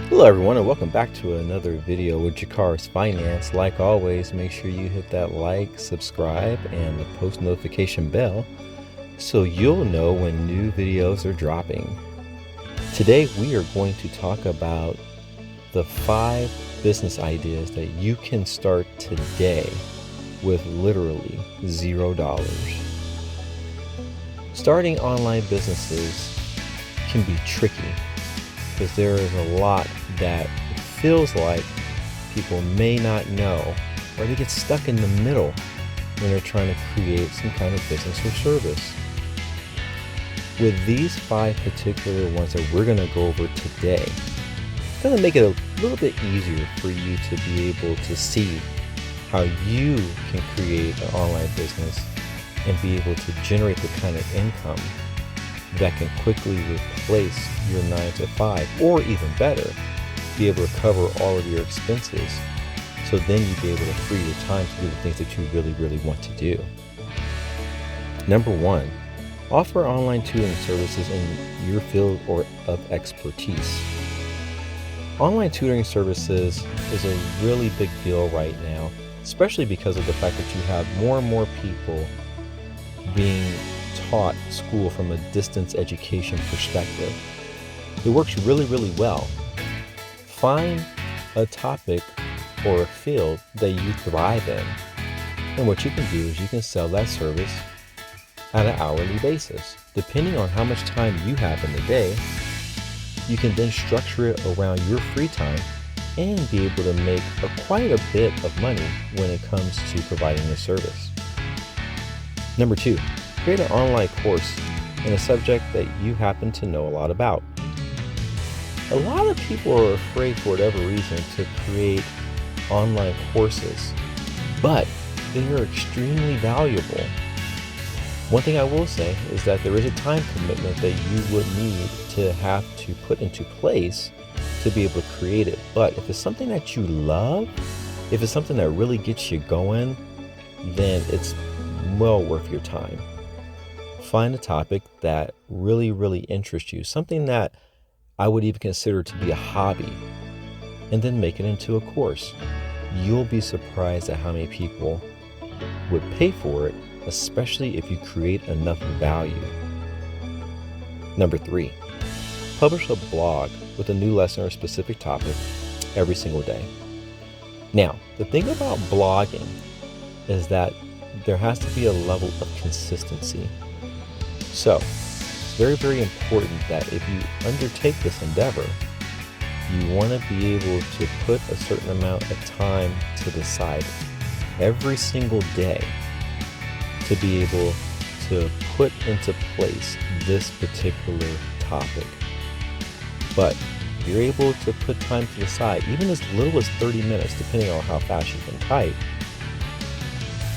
Hello everyone and welcome back to another video with Jakar's Finance. Like always, make sure you hit that like, subscribe, and the post notification bell so you'll know when new videos are dropping. Today we are going to talk about the 5 business ideas that you can start today with literally $0. Starting online businesses can be tricky because there is a lot that it feels like people may not know, or they get stuck in the middle when they're trying to create some kind of business or service. With these 5 particular ones that we're going to go over today, it's going to make it a little bit easier for you to be able to see how you can create an online business and be able to generate the kind of income that can quickly replace your 9-to-5, or even better, be able to cover all of your expenses, so then you'd be able to free your time to do the things that you really want to do. Number 1, offer online tutoring services in your field or of expertise. Online tutoring services is a really big deal right now, especially because of the fact that you have more and more people being taught school from a distance education perspective. It works really well. Find a topic or a field that you thrive in, and what you can do is you can sell that service at an hourly basis. Depending on how much time you have in the day, you can then structure it around your free time and be able to make quite a bit of money when it comes to providing the service. Number 2, create an online course in a subject that you happen to know a lot about. A lot of people are afraid for whatever reason to create online courses, but they are extremely valuable. One thing I will say is that there is a time commitment that you would need to have to put into place to be able to create it. But if it's something that you love, if it's something that really gets you going, then it's well worth your time. Find a topic that really interests you, something that I would even consider to be a hobby, and then make it into a course. You'll be surprised at how many people would pay for it, especially if you create enough value. Number 3, publish a blog with a new lesson or specific topic every single day. Now, the thing about blogging is that there has to be a level of consistency. So, it's very important that if you undertake this endeavor, you want to be able to put a certain amount of time to the side every single day to be able to put into place this particular topic. But if you're able to put time to the side, even as little as 30 minutes, depending on how fast you can type,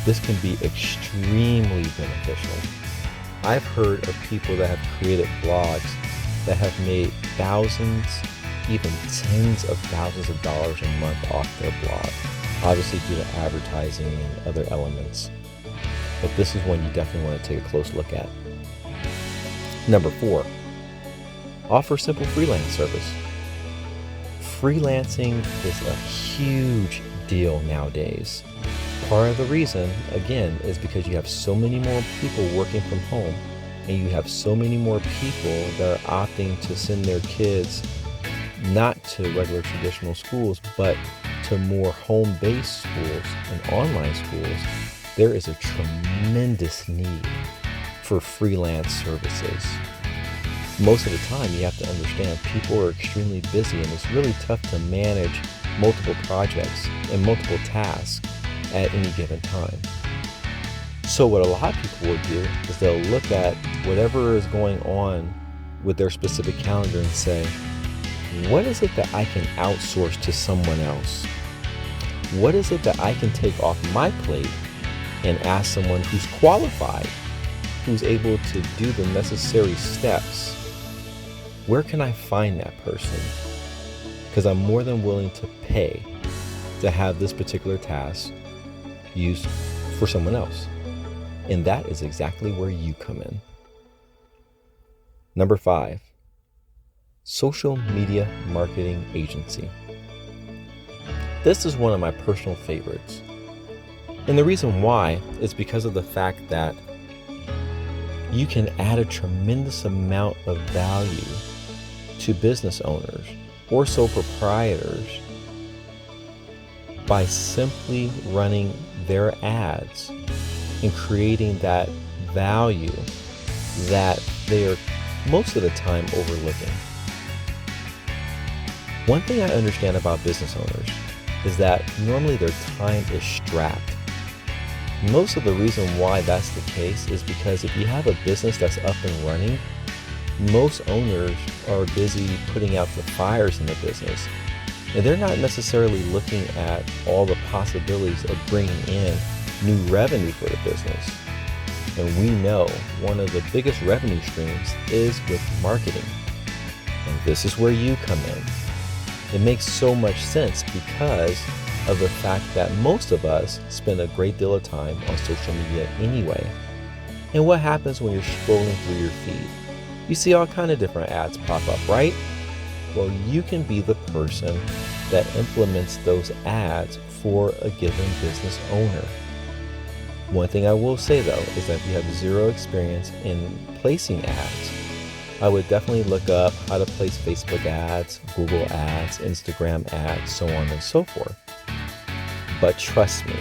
this can be extremely beneficial. I've heard of people that have created blogs that have made thousands, even tens of thousands of dollars a month off their blog, obviously due to advertising and other elements. But this is one you definitely want to take a close look at. Number 4, offer simple freelance service. Freelancing is a huge deal nowadays. Part of the reason, again, is because you have so many more people working from home, and you have so many more people that are opting to send their kids not to regular traditional schools, but to more home-based schools and online schools. There is a tremendous need for freelance services. Most of the time, you have to understand people are extremely busy, and it's really tough to manage multiple projects and multiple tasks at any given time. So what a lot of people will do is they'll look at whatever is going on with their specific calendar and say, what is it that I can outsource to someone else? What is it that I can take off my plate and ask someone who's qualified, who's able to do the necessary steps? Where can I find that person? Because I'm more than willing to pay to have this particular task used for someone else. And that is exactly where you come in. Number 5, social media marketing agency. This is one of my personal favorites. And the reason why is because of the fact that you can add a tremendous amount of value to business owners or sole proprietors by simply running their ads and creating that value that they are most of the time overlooking. One thing I understand about business owners is that normally their time is strapped. Most of the reason why that's the case is because if you have a business that's up and running, most owners are busy putting out the fires in the business, and they're not necessarily looking at all the possibilities of bringing in new revenue for the business. And we know one of the biggest revenue streams is with marketing. And this is where you come in. It makes so much sense because of the fact that most of us spend a great deal of time on social media anyway. And what happens when you're scrolling through your feed? You see all kind of different ads pop up, right? Well, you can be the person that implements those ads for a given business owner. One thing I will say though is that if you have zero experience in placing ads, I would definitely look up how to place Facebook ads, Google ads, Instagram ads, so on and so forth. But trust me,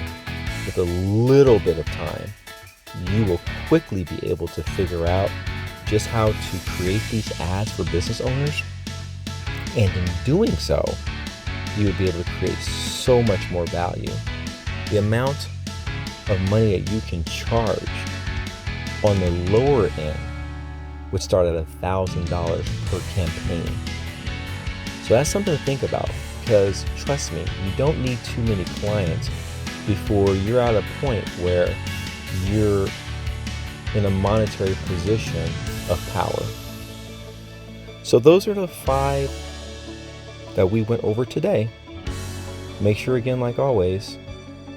with a little bit of time, you will quickly be able to figure out just how to create these ads for business owners. And in doing so, you would be able to create so much more value. The amount of money that you can charge on the lower end would start at $1,000 per campaign. So that's something to think about, because trust me, you don't need too many clients before you're at a point where you're in a monetary position of power. So those are the 5 that we went over today. Make sure, again, like always,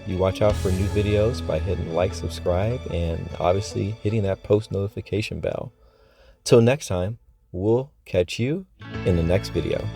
you watch out for new videos by hitting like, subscribe, and obviously hitting that post notification bell. Till next time, we'll catch you in the next video.